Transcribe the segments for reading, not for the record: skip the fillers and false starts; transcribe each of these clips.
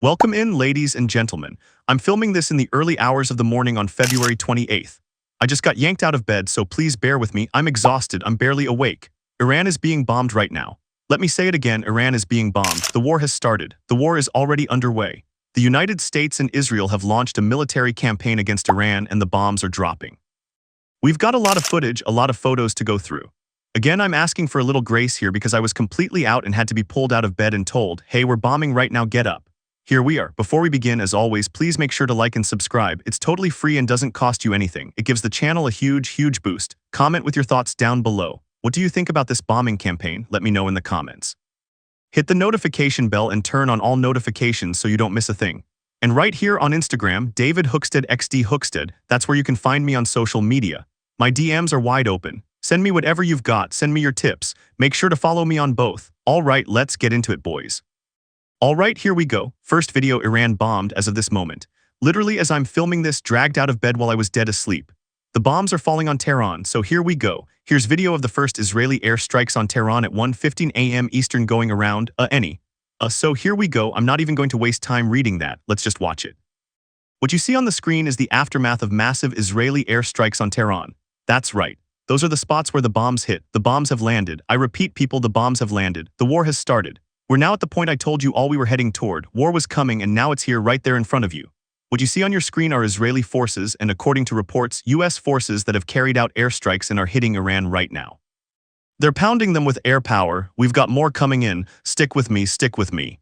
Welcome in, ladies and gentlemen. I'm filming this in the early hours of the morning on February 28th. I just got yanked out of bed, so please bear with me. I'm exhausted. I'm barely awake. Iran is being bombed right now. Let me say it again. Iran is being bombed. The war has started. The war is already underway. The United States and Israel have launched a military campaign against Iran, and the bombs are dropping. We've got a lot of footage, a lot of photos to go through. Again, I'm asking for a little grace here because I was completely out and had to be pulled out of bed and told, hey, we're bombing right now, get up. Here we are. Before we begin, as always, please make sure to like and subscribe. It's totally free and doesn't cost you anything. It gives the channel a huge boost. Comment with your thoughts down below. What do you think about this bombing campaign? Let me know in the comments. Hit the notification bell and turn on all notifications so you don't miss a thing. And right here on Instagram, David Hookstead XD Hookstead, that's where you can find me on social media. My DMs are wide open. Send me whatever you've got, send me your tips. Make sure to follow me on both. Alright, let's get into it, boys. Alright, here we go. First video, Iran bombed as of this moment. Literally as I'm filming this, dragged out of bed while I was dead asleep. The bombs are falling on Tehran, so here we go. Here's video of the first Israeli airstrikes on Tehran at 1:15 a.m. Eastern going around, So here we go. I'm not even going to waste time reading that. Let's just watch it. What you see on the screen is the aftermath of massive Israeli airstrikes on Tehran. That's right. Those are the spots where the bombs hit. The bombs have landed. I repeat, people, the bombs have landed. The war has started. We're now at the point I told you all we were heading toward. War was coming, and now it's here right there in front of you. What you see on your screen are Israeli forces and, according to reports, US forces that have carried out airstrikes and are hitting Iran right now. They're pounding them with air power. We've got more coming in. Stick with me, stick with me.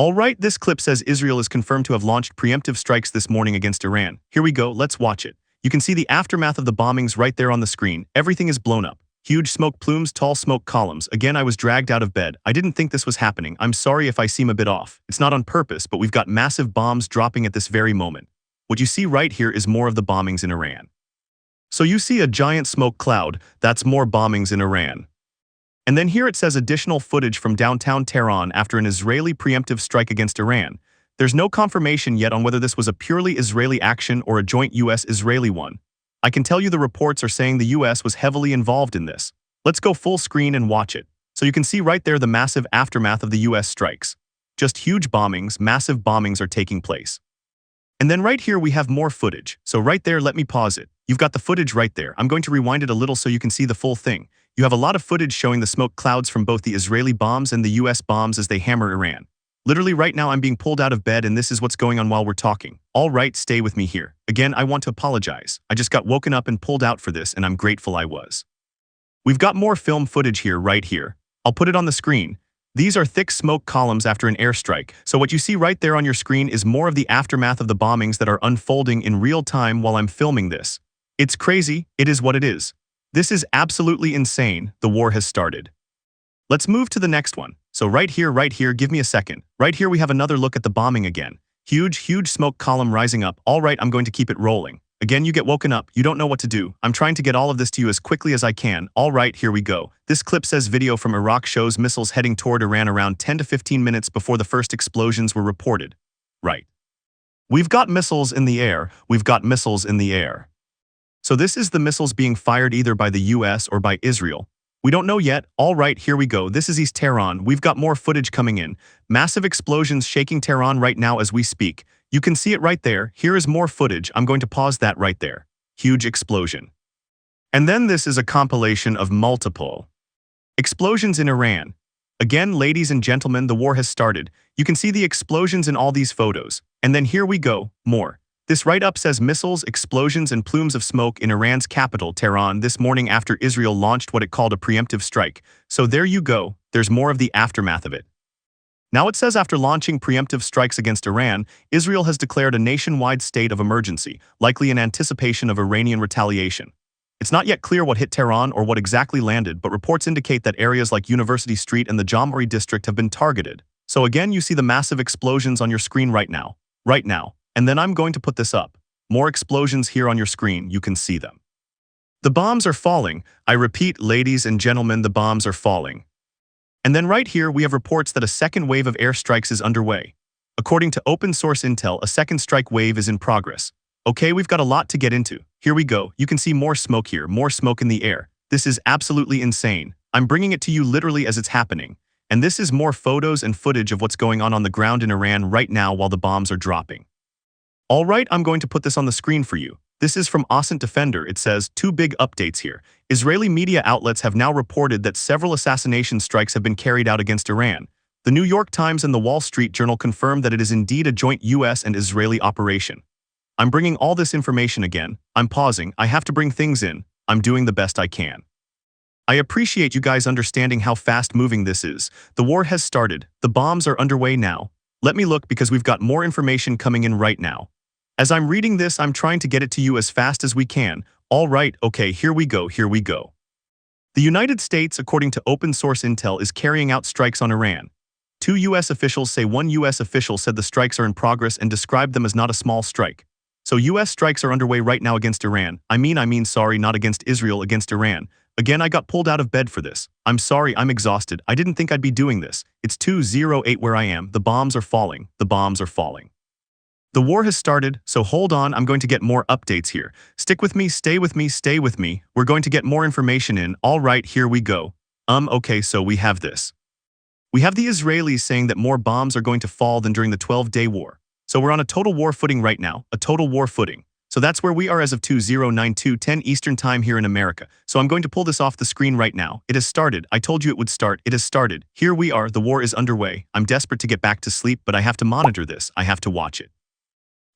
Alright, this clip says Israel is confirmed to have launched preemptive strikes this morning against Iran. Here we go, let's watch it. You can see the aftermath of the bombings right there on the screen. Everything is blown up. Huge smoke plumes, tall smoke columns. Again, I was dragged out of bed. I didn't think this was happening. I'm sorry if I seem a bit off. It's not on purpose, but we've got massive bombs dropping at this very moment. What you see right here is more of the bombings in Iran. So you see a giant smoke cloud. That's more bombings in Iran. And then here it says additional footage from downtown Tehran after an Israeli preemptive strike against Iran. There's no confirmation yet on whether this was a purely Israeli action or a joint US-Israeli one. I can tell you the reports are saying the US was heavily involved in this. Let's go full screen and watch it. So you can see right there the massive aftermath of the US strikes. Just huge bombings, massive bombings are taking place. And then right here we have more footage. So right there, let me pause it. You've got the footage right there. I'm going to rewind it a little so you can see the full thing. You have a lot of footage showing the smoke clouds from both the Israeli bombs and the US bombs as they hammer Iran. Literally right now I'm being pulled out of bed and this is what's going on while we're talking. Alright, stay with me here. Again, I want to apologize. I just got woken up and pulled out for this and I'm grateful I was. We've got more film footage here, right here. I'll put it on the screen. These are thick smoke columns after an airstrike. So what you see right there on your screen is more of the aftermath of the bombings that are unfolding in real time while I'm filming this. It's crazy. It is what it is. This is absolutely insane. The war has started. Let's move to the next one. So right here, give me a second. Right here we have another look at the bombing again. Huge smoke column rising up. Alright, I'm going to keep it rolling. Again, you get woken up, you don't know what to do. I'm trying to get all of this to you as quickly as I can. Alright, here we go. This clip says video from Iraq shows missiles heading toward Iran around 10 to 15 minutes before the first explosions were reported. Right. We've got missiles in the air. We've got missiles in the air. So this is the missiles being fired either by the US or by Israel. We don't know yet. Alright, here we go. This is East Tehran. We've got more footage coming in. Massive explosions shaking Tehran right now as we speak. You can see it right there. Here is more footage. I'm going to pause that right there. Huge explosion. And then this is a compilation of multiple explosions in Iran. Again, ladies and gentlemen, the war has started. You can see the explosions in all these photos. And then here we go. More. This write-up says missiles, explosions, and plumes of smoke in Iran's capital, Tehran, this morning after Israel launched what it called a preemptive strike. So there you go, there's more of the aftermath of it. Now it says after launching preemptive strikes against Iran, Israel has declared a nationwide state of emergency, likely in anticipation of Iranian retaliation. It's not yet clear what hit Tehran or what exactly landed, but reports indicate that areas like University Street and the Jamhuri district have been targeted. So again, you see the massive explosions on your screen right now. And then I'm going to put this up. More explosions here on your screen, you can see them. The bombs are falling. I repeat, ladies and gentlemen, the bombs are falling. And then right here, we have reports that a second wave of airstrikes is underway. According to open source intel, a second strike wave is in progress. Okay, we've got a lot to get into. Here we go. You can see more smoke here, more smoke in the air. This is absolutely insane. I'm bringing it to you literally as it's happening. And this is more photos and footage of what's going on the ground in Iran right now while the bombs are dropping. All right, I'm going to put this on the screen for you. This is from Ascent Defender. It says, two big updates here. Israeli media outlets have now reported that several assassination strikes have been carried out against Iran. The New York Times and the Wall Street Journal confirmed that it is indeed a joint US and Israeli operation. I'm bringing all this information again. I'm pausing. I have to bring things in. I'm doing the best I can. I appreciate you guys understanding how fast-moving this is. The war has started. The bombs are underway now. Let me look because we've got more information coming in right now. As I'm reading this, I'm trying to get it to you as fast as we can. All right, okay, here we go. The United States, according to open-source intel, is carrying out strikes on Iran. 2 U.S. officials say one U.S. official said the strikes are in progress and described them as not a small strike. So U.S. strikes are underway right now against Iran. Sorry, not against Israel, against Iran. Again, I got pulled out of bed for this. I'm sorry, I'm exhausted. I didn't think I'd be doing this. It's 2:08 where I am. The bombs are falling. The war has started, so hold on, I'm going to get more updates here. Stick with me, stay with me. We're going to get more information in. All right, here we go. Okay, so we have this. We have the Israelis saying that more bombs are going to fall than during the 12-day war. So we're on a total war footing right now, a total war footing. So that's where we are as of 2092:10 Eastern Time here in America. So I'm going to pull this off the screen right now. It has started. I told you it would start. It has started. Here we are. The war is underway. I'm desperate to get back to sleep, but I have to monitor this. I have to watch it.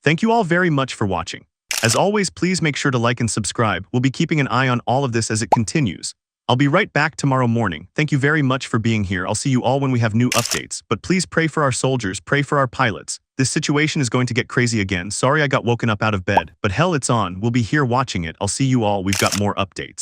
Thank you all very much for watching. As always, please make sure to like and subscribe. We'll be keeping an eye on all of this as it continues. I'll be right back tomorrow morning. Thank you very much for being here. I'll see you all when we have new updates. But please pray for our soldiers, pray for our pilots. This situation is going to get crazy again. Sorry I got woken up out of bed, but hell, it's on. We'll be here watching it. I'll see you all. We've got more updates.